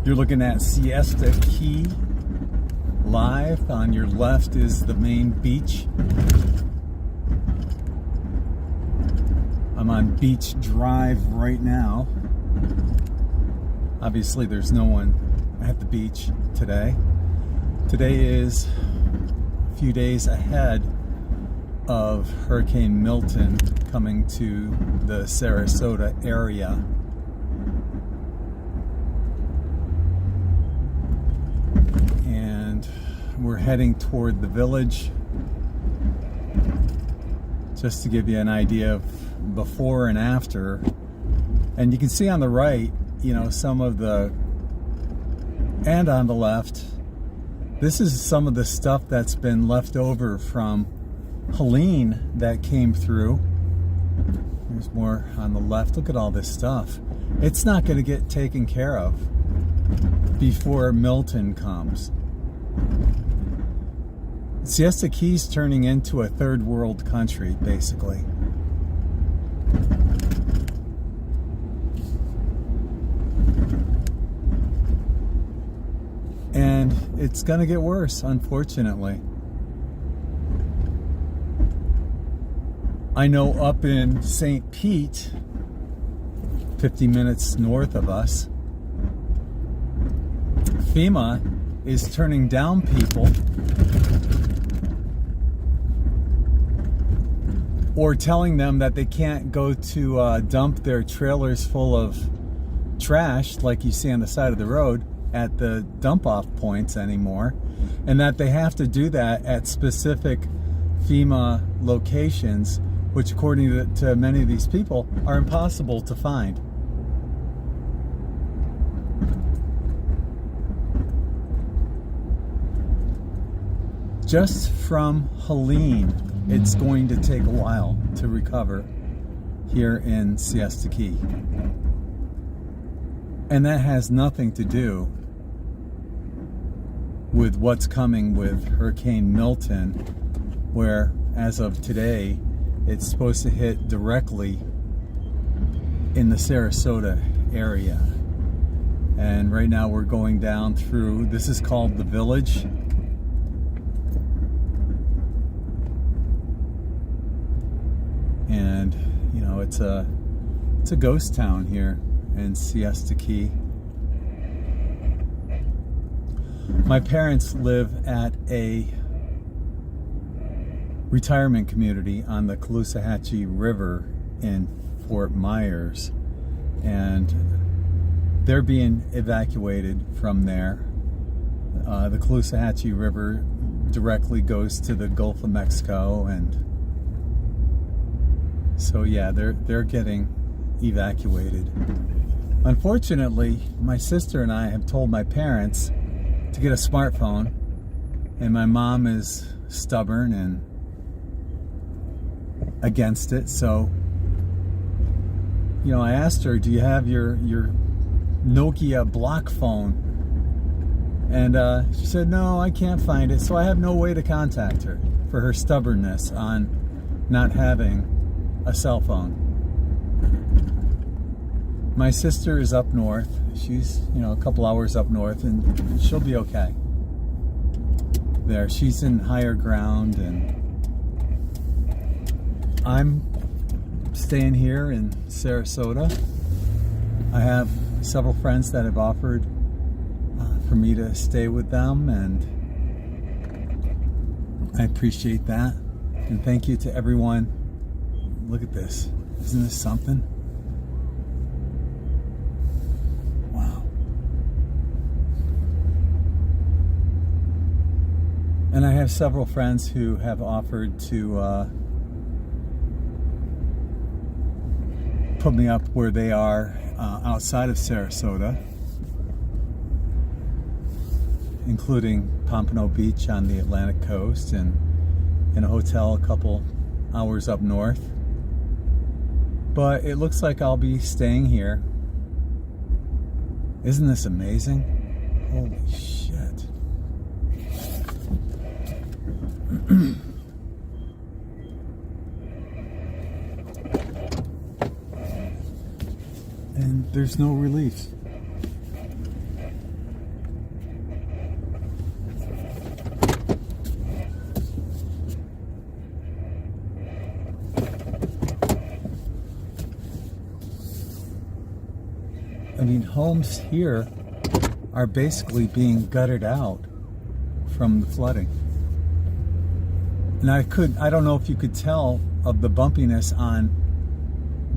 You're looking at Siesta Key live. On your left is the main beach. I'm on Beach Drive right now. Obviously there's no one at the beach today. Today is a few days ahead of Hurricane Milton coming to the Sarasota area. And we're heading toward the village. Just to give you an idea of before and after. And you can see on the right, you know, some of the, and on the left, this is some of the stuff that's been left over from Helene that came through. There's more on the left. Look at all this stuff. It's not going to get taken care of before Milton comes. Siesta Key's turning into a third world country, basically. And it's going to get worse, unfortunately. I know up in St. Pete, 50 minutes north of us, FEMA is turning down people or telling them that they can't go to dump their trailers full of trash like you see on the side of the road at the dump off points anymore, and that they have to do that at specific FEMA locations, which according to many of these people are impossible to find. Just from Helene, it's going to take a while to recover here in Siesta Key. And that has nothing to do with what's coming with Hurricane Milton, where as of today, it's supposed to hit directly in the Sarasota area. And right now we're going down through, this is called the village. And you know, it's a ghost town here in Siesta Key. My parents live at a retirement community on the Caloosahatchee River in Fort Myers, and they're being evacuated from there. The Caloosahatchee River directly goes to the Gulf of Mexico, and so yeah, they're getting evacuated. Unfortunately, my sister and I have told my parents to get a smartphone, and my mom is stubborn and against it. So, you know, I asked her, do you have your Nokia block phone? And she said, no, I can't find it. So I have no way to contact her for her stubbornness on not having a cell phone. My sister is up north. She's, you know, a couple hours up north, and she'll be okay there. She's in higher ground, and I'm staying here in Sarasota. I have several friends that have offered for me to stay with them, and I appreciate that. And thank you to everyone. Look at this. Isn't this something? Wow. And I have several friends who have offered to put me up where they are outside of Sarasota, including Pompano Beach on the Atlantic coast, and in a hotel a couple hours up north. But it looks like I'll be staying here. Isn't this amazing? Holy shit. And there's no relief. I mean, homes here are basically being gutted out from the flooding. And I don't know if you could tell of the bumpiness on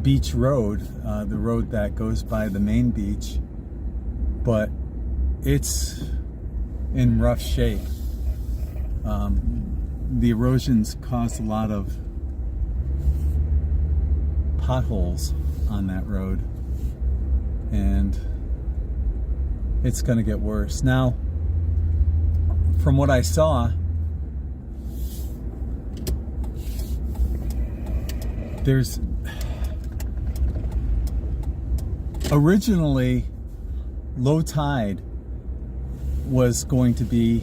Beach Road, the road that goes by the main beach, but it's in rough shape. The erosions caused a lot of potholes on that road, and it's going to get worse. Now, from what I saw, there's originally low tide was going to be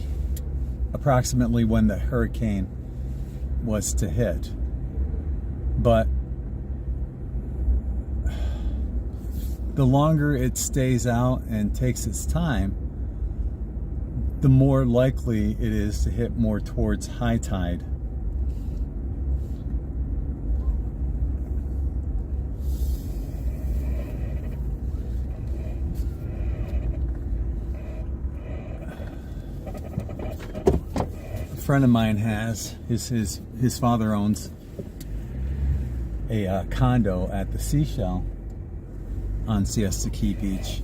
approximately when the hurricane was to hit, but the longer it stays out and takes its time, the more likely it is to hit more towards high tide. A friend of mine has his father owns a condo at the Seashell on Siesta Key Beach,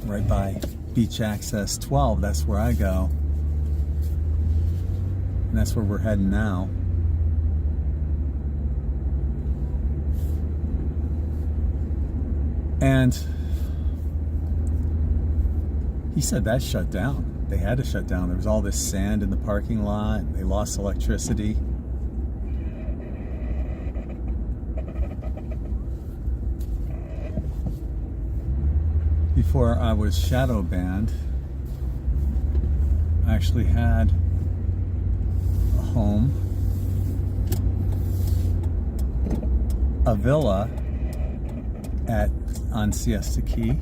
right by Beach Access 12. That's where I go, and that's where we're heading now. And he said that shut down. They had to shut down. There was all this sand in the parking lot. They lost electricity. Before I was shadow banned, I actually had a home, a villa on Siesta Key.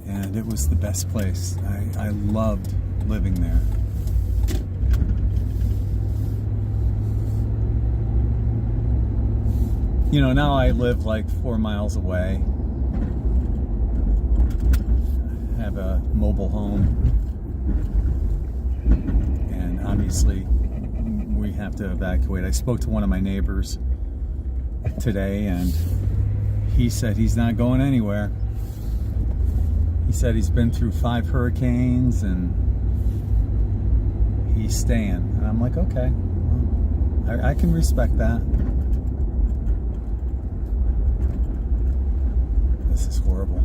And it was the best place. I loved living there. You know, now I live like 4 miles away. I have a mobile home. And obviously, we have to evacuate. I spoke to one of my neighbors today, and he said he's not going anywhere. He said he's been through 5 hurricanes and he's staying. And I'm like, okay, well, I can respect that. This is horrible.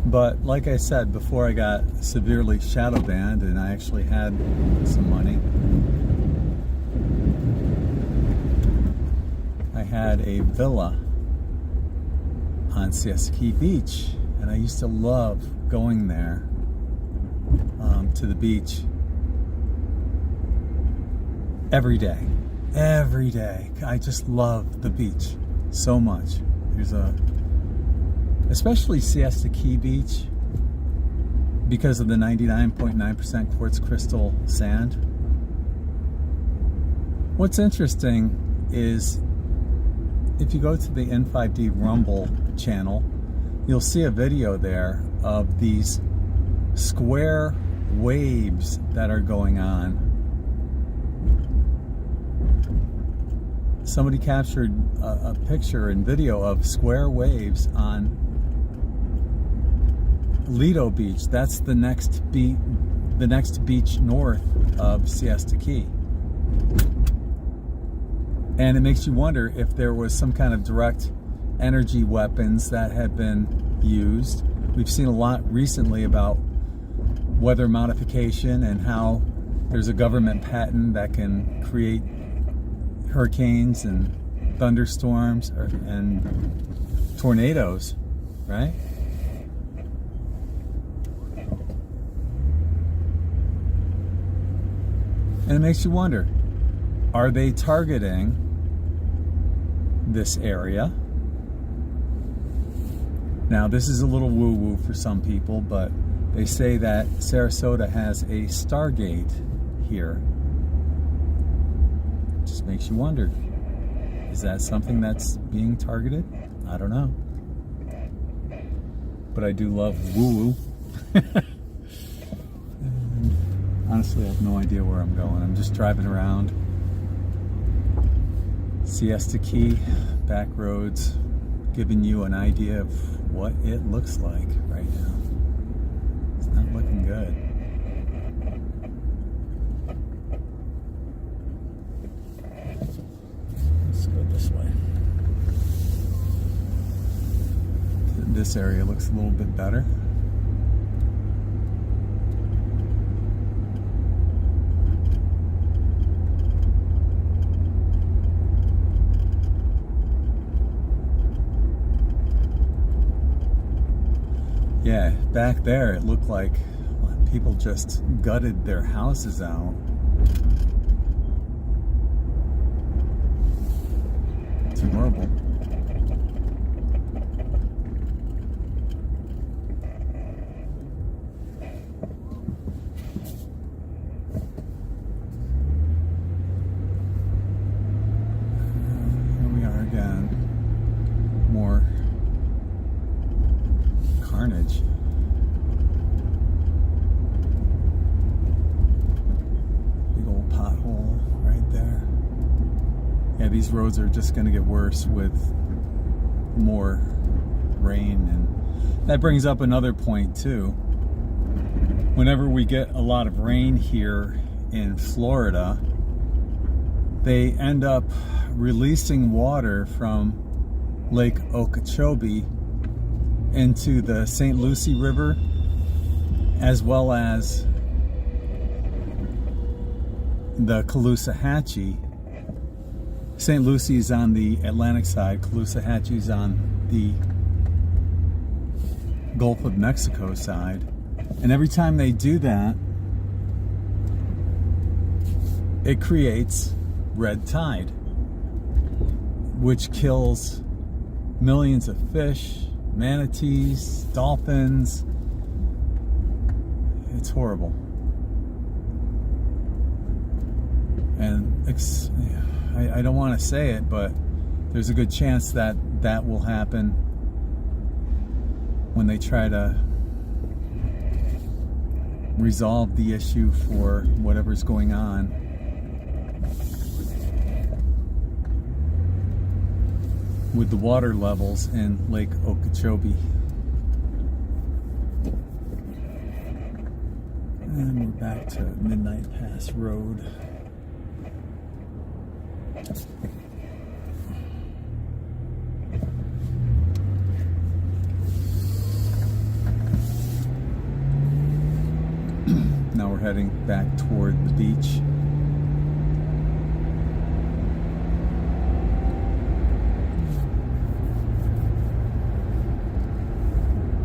But like I said, before I got severely shadow banned and I actually had some money, I had a villa on Siesta Key Beach, and I used to love going there to the beach every day. Every day. I just love the beach so much. Especially Siesta Key Beach, because of the 99.9% quartz crystal sand. What's interesting is if you go to the N5D Rumble channel, you'll see a video there of these square waves that are going on. Somebody captured a picture and video of square waves on Lido Beach. That's the next beach north of Siesta Key. And it makes you wonder if there was some kind of direct energy weapons that had been used. We've seen a lot recently about weather modification and how there's a government patent that can create hurricanes and thunderstorms and tornadoes, right? And it makes you wonder, are they targeting this area? Now, this is a little woo-woo for some people, but They say that Sarasota has a Stargate here. Just makes you wonder, is that something that's being targeted? I don't know. But I do love woo-woo. And honestly, I have no idea where I'm going. I'm just driving around. Siesta Key, back roads, giving you an idea of what it looks like right now. It's not looking good. Let's go this way. This area looks a little bit better. Yeah, back there it looked like people just gutted their houses out. It's horrible. Here we are again. More carnage. Big old pothole right there. Yeah, these roads are just going to get worse with more rain, and that brings up another point too. Whenever we get a lot of rain here in Florida, they end up releasing water from Lake Okeechobee into the St. Lucie River, as well as the Caloosahatchee. St. Lucie is on the Atlantic side, Caloosahatchee is on the Gulf of Mexico side. And every time they do that, it creates red tide, which kills millions of fish, manatees, dolphins. It's horrible. And I don't want to say it, but there's a good chance that that will happen when they try to resolve the issue for whatever's going on. With the water levels in Lake Okeechobee. And we're back to Midnight Pass Road. Now we're heading back toward the beach.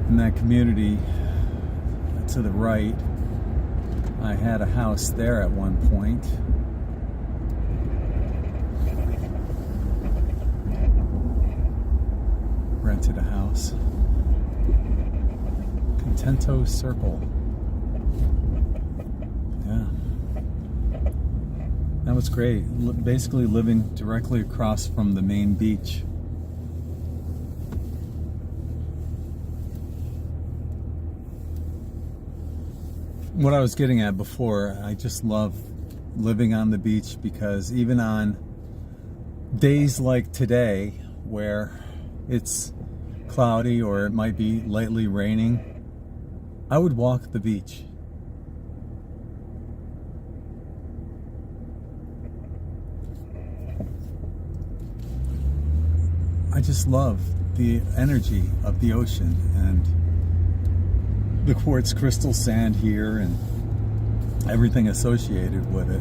In that community to the right, I had a house there at one point. Rented a house. Contento Circle. Yeah. That was great. Basically living directly across from the main beach. What I was getting at before, I just love living on the beach, because even on days like today where it's cloudy or it might be lightly raining, I would walk the beach. I just love the energy of the ocean and the quartz crystal sand here and everything associated with it.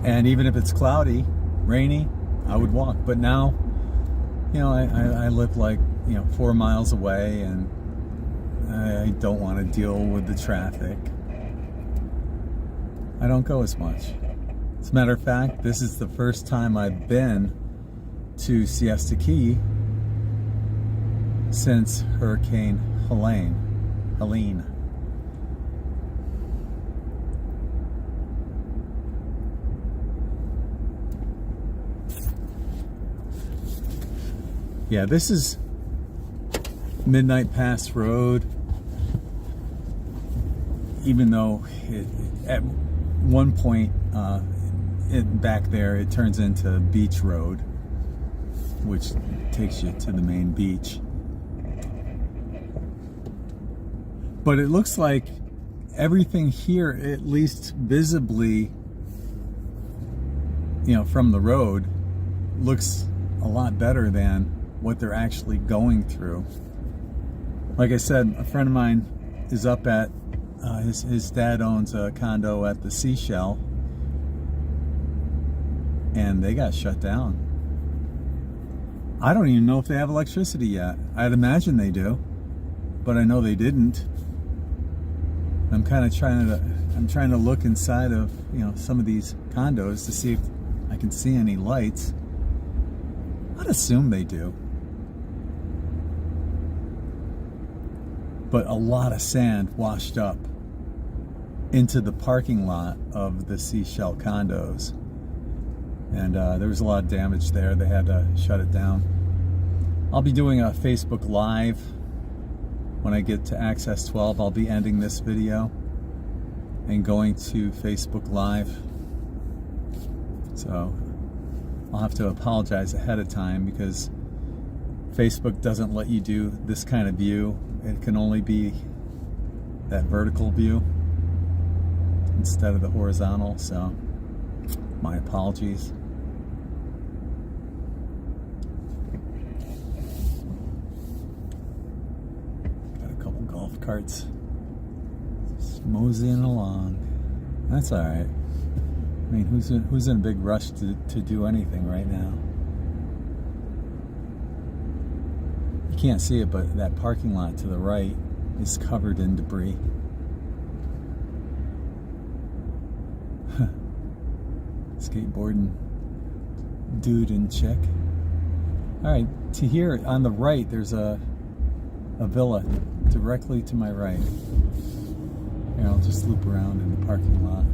And even if it's cloudy, rainy, I would walk. But now, you know, I live like, 4 miles away, and I don't want to deal with the traffic. I don't go as much. As a matter of fact, this is the first time I've been to Siesta Key since Hurricane Helene. Yeah, this is Midnight Pass Road, even though at one point back there it turns into Beach Road, which takes you to the main beach. But it looks like everything here, at least visibly, from the road, looks a lot better than what they're actually going through. Like I said, a friend of mine is up at his dad owns a condo at the Seashell, and they got shut down. I don't even know if they have electricity yet. I'd imagine they do, but I know they didn't. I'm kind of trying to look inside of some of these condos to see if I can see any lights. I'd assume they do. But a lot of sand washed up into the parking lot of the Seashell condos. And there was a lot of damage there. They had to shut it down. I'll be doing a Facebook Live when I get to Access 12. I'll be ending this video and going to Facebook Live. So I'll have to apologize ahead of time because Facebook doesn't let you do this kind of view. It can only be that vertical view instead of the horizontal, so my apologies. Got a couple golf carts just moseying along. That's all right. I mean, who's in a big rush to do anything right now? You can't see it, but that parking lot to the right is covered in debris. Skateboarding dude and chick. All right, to here on the right, there's a villa directly to my right. Here, I'll just loop around in the parking lot.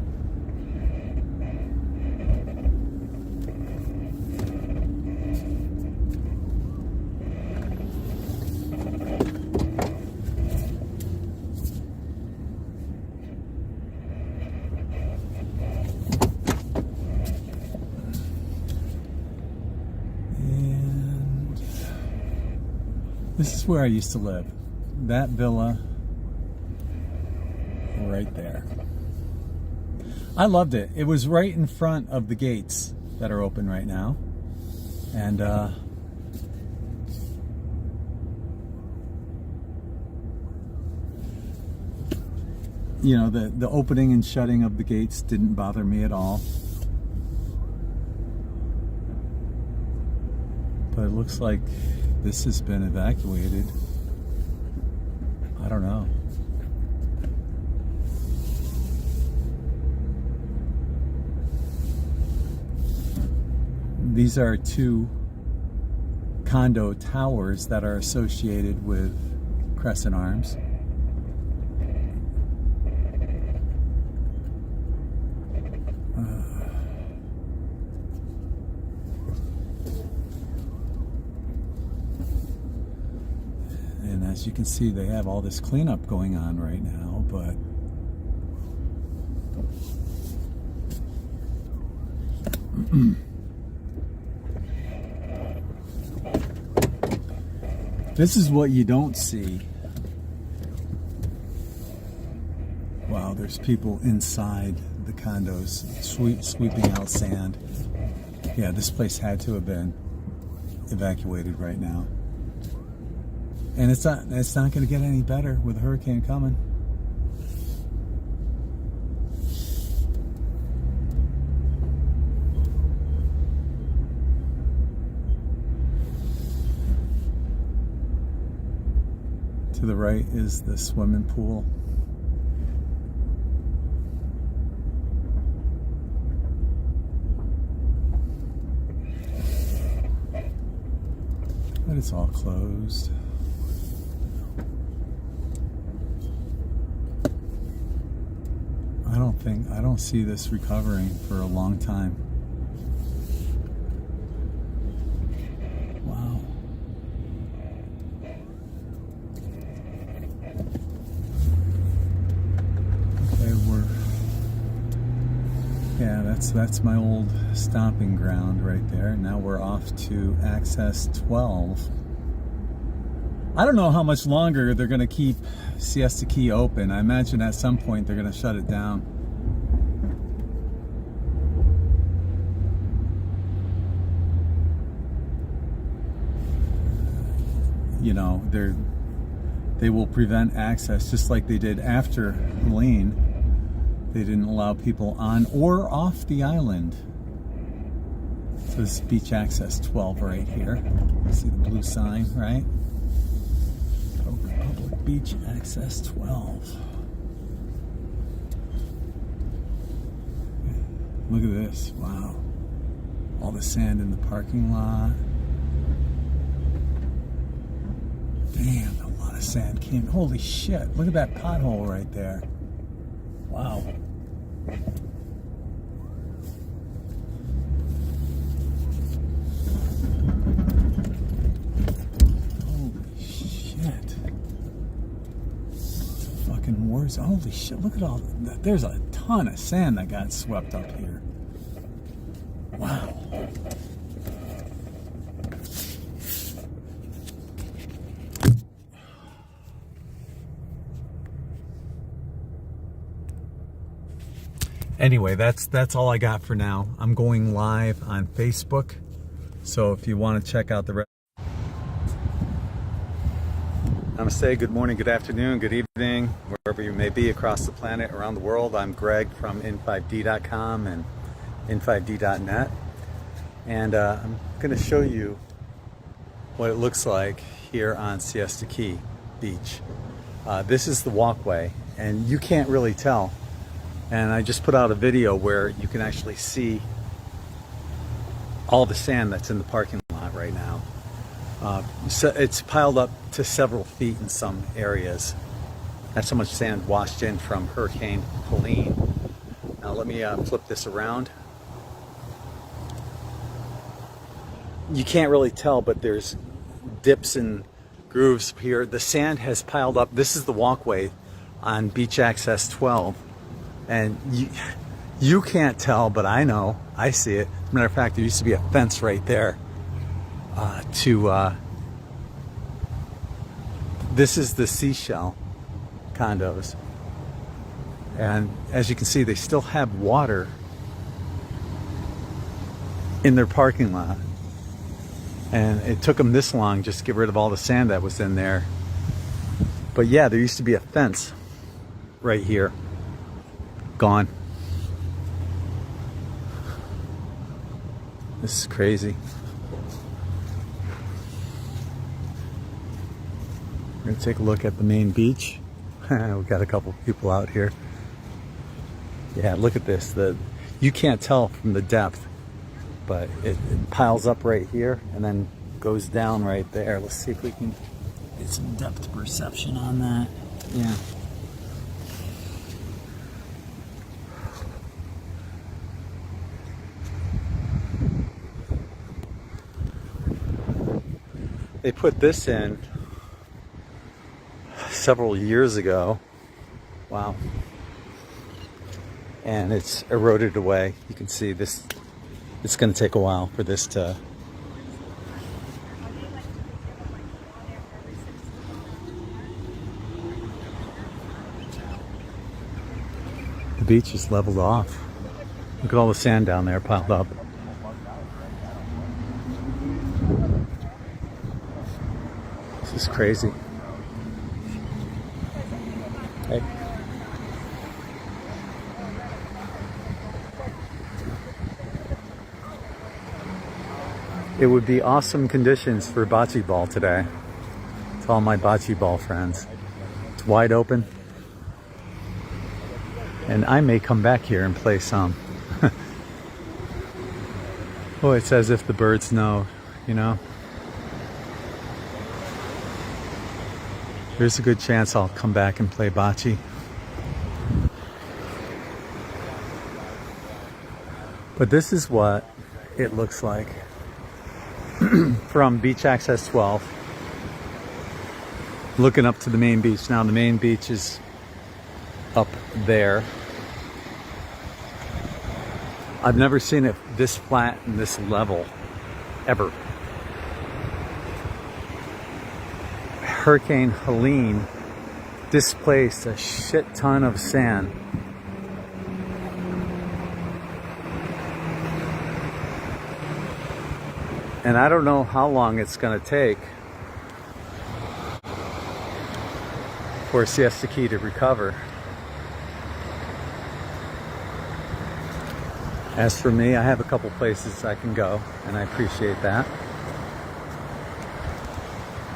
This is where I used to live. That villa right there. I loved it. It was right in front of the gates that are open right now. And the opening and shutting of the gates didn't bother me at all. But it looks like this has been evacuated. I don't know. These are two condo towers that are associated with Crescent Arms. As you can see, they have all this cleanup going on right now, but this is what you don't see. Wow, there's people inside the condos sweeping out sand. Yeah, this place had to have been evacuated right now. And it's not going to get any better with a hurricane coming. To the right is the swimming pool. But it's all closed. I don't see this recovering for a long time. Wow. Okay, yeah, that's my old stomping ground right there. Now we're off to access 12. I don't know how much longer they're going to keep Siesta Key open. I imagine at some point they're going to shut it down. You know, they will prevent access just like they did after Helene. They didn't allow people on or off the island. So this is beach access 12 right here. See the blue sign, right? Public beach access 12. Look at this, wow. All the sand in the parking lot. Damn, a lot of sand came. Holy shit, look at that pothole right there. Wow. Holy shit. It's fucking worse. Holy shit, look at all that. There's a ton of sand that got swept up here. Wow. Anyway, that's all I got for now. I'm going live on Facebook, so if you want to check out the rest. Namaste, good morning, good afternoon, good evening, wherever you may be across the planet, around the world. I'm Greg from in5d.com and in5d.net, and I'm going to show you what it looks like here on Siesta Key Beach. This is the walkway, and you can't really tell. And I just put out a video where you can actually see all the sand that's in the parking lot right now. So it's piled up to several feet in some areas. That's how much sand washed in from Hurricane Helene. Now let me flip this around. You can't really tell, but there's dips and grooves here. The sand has piled up. This is the walkway on Beach Access 12. And you can't tell, but I know, I see it. As a matter of fact, there used to be a fence right there this is the seashell condos. And as you can see, they still have water in their parking lot. And it took them this long just to get rid of all the sand that was in there. But yeah, there used to be a fence right here. Gone. This is crazy. We're gonna take a look at the main beach. We've got a couple people out here. Yeah, look at this. You can't tell from the depth, but it piles up right here and then goes down right there. Let's see if we can get some depth perception on that. Yeah. They put this in several years ago. Wow. And it's eroded away. You can see this, it's going to take a while for this to... The beach is leveled off. Look at all the sand down there piled up. This is crazy. Hey. It would be awesome conditions for bocce ball today. To all my bocce ball friends. It's wide open. And I may come back here and play some. Oh, it's as if the birds know, you know. There's a good chance I'll come back and play bocce. But this is what it looks like from Beach Access 12, looking up to the main beach. Now the main beach is up there. I've never seen it this flat and this level, ever. Hurricane Helene displaced a shit ton of sand. And I don't know how long it's going to take for Siesta Key to recover. As for me, I have a couple places I can go, and I appreciate that.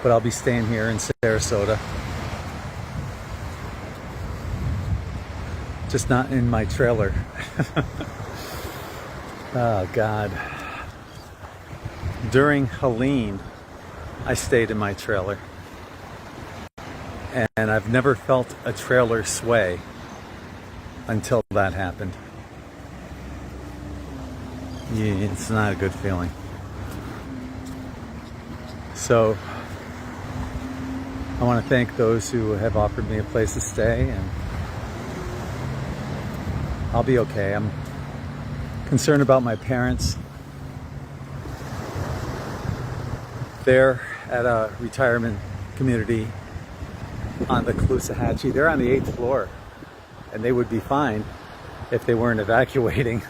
But I'll be staying here in Sarasota. Just not in my trailer. Oh, God. During Helene, I stayed in my trailer. And I've never felt a trailer sway until that happened. Yeah, it's not a good feeling. So, I want to thank those who have offered me a place to stay, and I'll be okay. I'm concerned about my parents. They're at a retirement community on the Caloosahatchee. They're on the 8th floor, and they would be fine if they weren't evacuating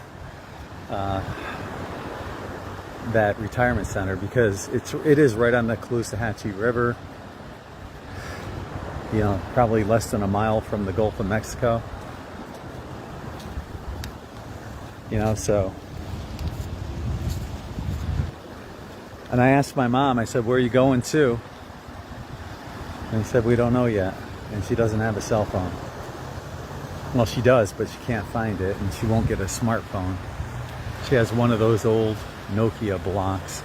that retirement center, because it is right on the Caloosahatchee River. You know, probably less than a mile from the Gulf of Mexico. You know, so. And I asked my mom, I said, where are you going to? And she said, we don't know yet. And she doesn't have a cell phone. Well, she does, but she can't find it, and she won't get a smartphone. She has one of those old Nokia blocks.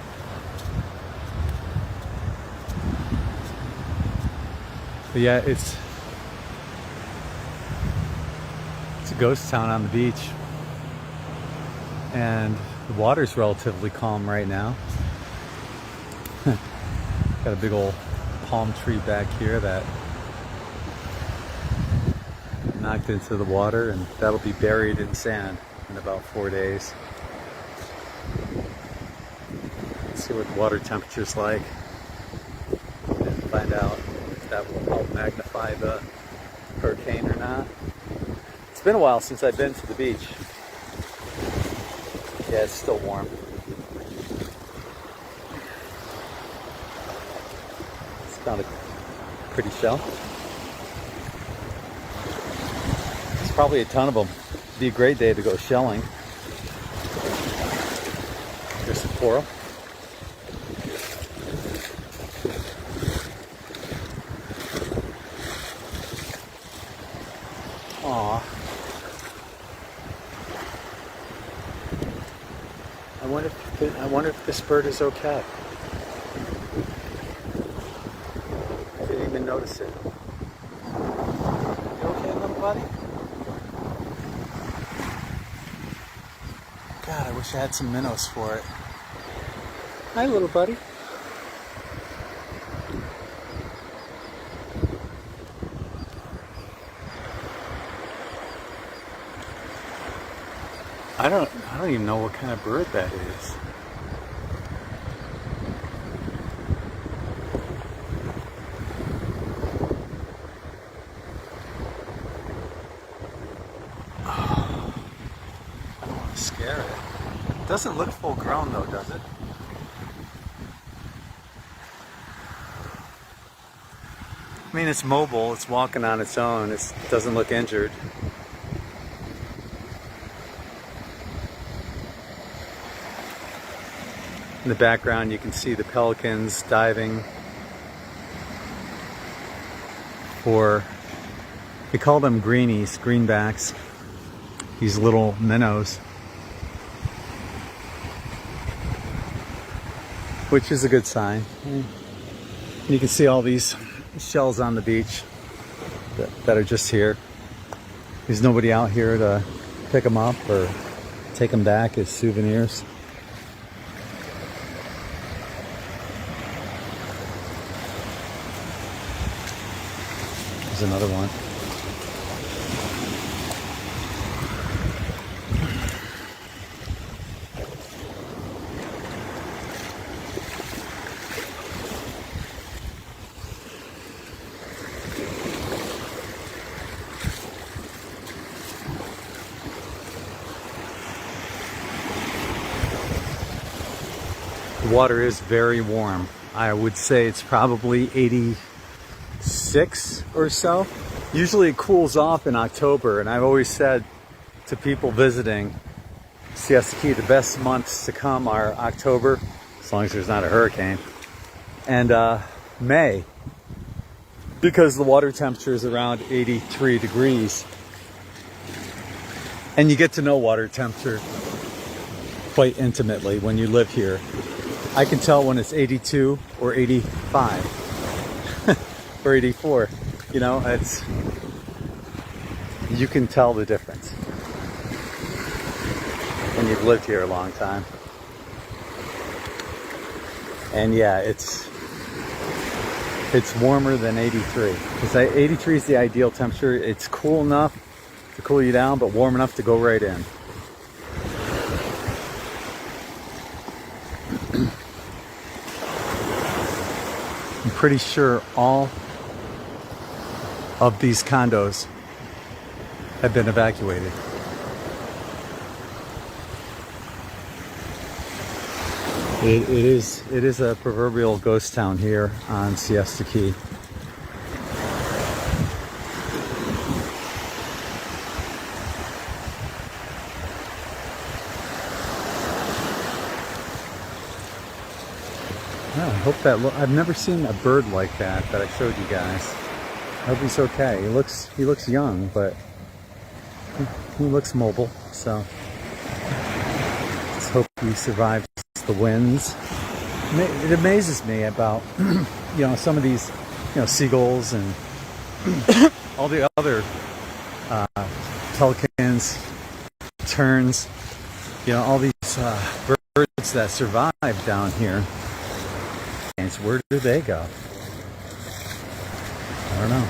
But yeah, it's a ghost town on the beach. And the water's relatively calm right now. Got a big old palm tree back here that knocked into the water, and that'll be buried in sand in about 4 days. Let's see what the water temperature's like and find out if that will help magnify the hurricane or not. It's been a while since I've been to the beach. Yeah, it's still warm. It's found a pretty shell. There's probably a ton of them. It'd be a great day to go shelling. There's some coral. Aw. I wonder if this bird is okay. I didn't even notice it. You okay, little buddy? God, I wish I had some minnows for it. Hi, little buddy. I don't even know what kind of bird that is. Oh, I don't want to scare it. It doesn't look full grown though, does it? I mean, it's mobile, it's walking on its own, it doesn't look injured. In the background you can see the pelicans diving for, we call them greenies, greenbacks, these little minnows, which is a good sign. You can see all these shells on the beach that are just here. There's nobody out here to pick them up or take them back as souvenirs. There's another one. The water is very warm. I would say it's probably 86 or so. Usually it cools off in October, and I've always said to people visiting Siesta Key, the best months to come are October, as long as there's not a hurricane, and May, because the water temperature is around 83 degrees. And you get to know water temperature quite intimately when you live here. I can tell when it's 82 or 85 or 84. You know, you can tell the difference when you've lived here a long time. And yeah, it's warmer than 83, because 83 is the ideal temperature. It's cool enough to cool you down, but warm enough to go right in. I'm pretty sure all of these condos have been evacuated. It is a proverbial ghost town here on Siesta Key. I hope that I've never seen a bird like that I showed you guys. I hope he's okay. He looks young, but he looks mobile. So let's hope he survives the winds. It amazes me about some of these seagulls and all the other pelicans, terns, all these birds that survive down here. And where do they go? I don't know.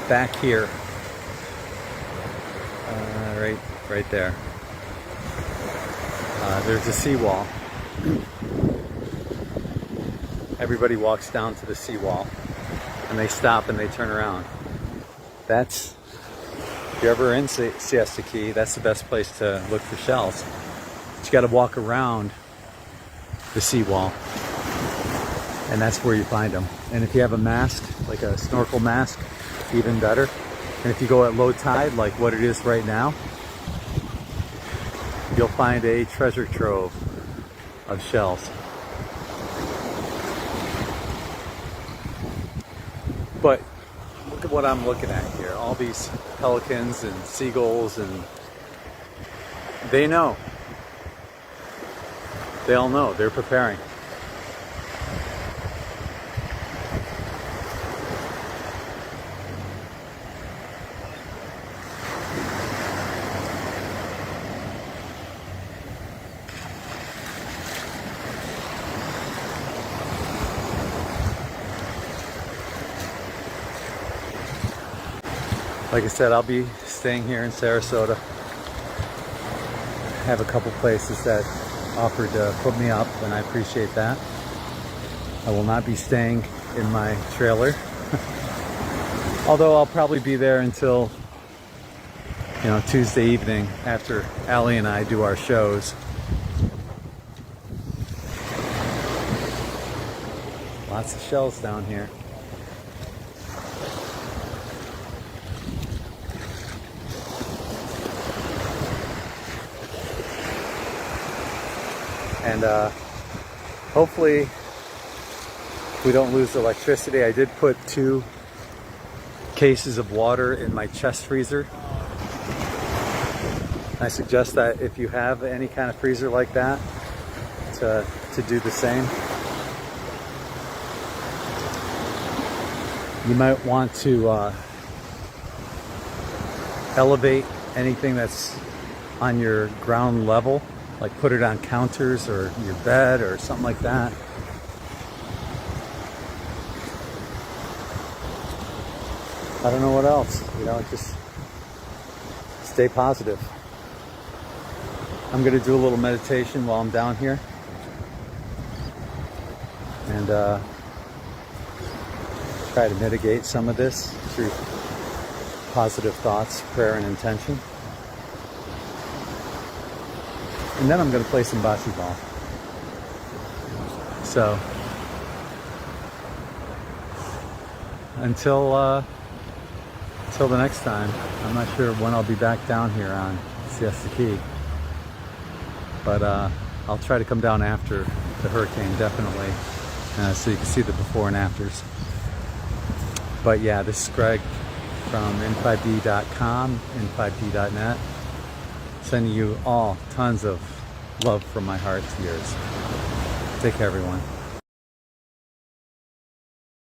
Back here, right there. There's a seawall. Everybody walks down to the seawall, and they stop and they turn around. If you're ever in Siesta Key, that's the best place to look for shells. But you got to walk around the seawall, and that's where you find them. And if you have a mask, like a snorkel mask, even better. And if you go at low tide, like what it is right now, you'll find a treasure trove of shells. But look at what I'm looking at here. All these pelicans and seagulls, and they know. They all know. They're preparing. Like I said, I'll be staying here in Sarasota. I have a couple places that offered to put me up, and I appreciate that. I will not be staying in my trailer. Although I'll probably be there until, Tuesday evening after Allie and I do our shows. Lots of shells down here. And hopefully we don't lose electricity. I did put 2 cases of water in my chest freezer. I suggest that if you have any kind of freezer like that, to do the same. You might want to elevate anything that's on your ground level, like put it on counters or your bed or something like that. I don't know what else, you know, just stay positive. I'm gonna do a little meditation while I'm down here. And try to mitigate some of this through positive thoughts, prayer, and intention. And then I'm going to play some bocce ball. So, until the next time, I'm not sure when I'll be back down here on Siesta Key. But I'll try to come down after the hurricane, definitely. So you can see the before and afters. But yeah, this is Greg from n5d.com, n5d.net, sending you all tons of love from my heart to yours. Take care, everyone.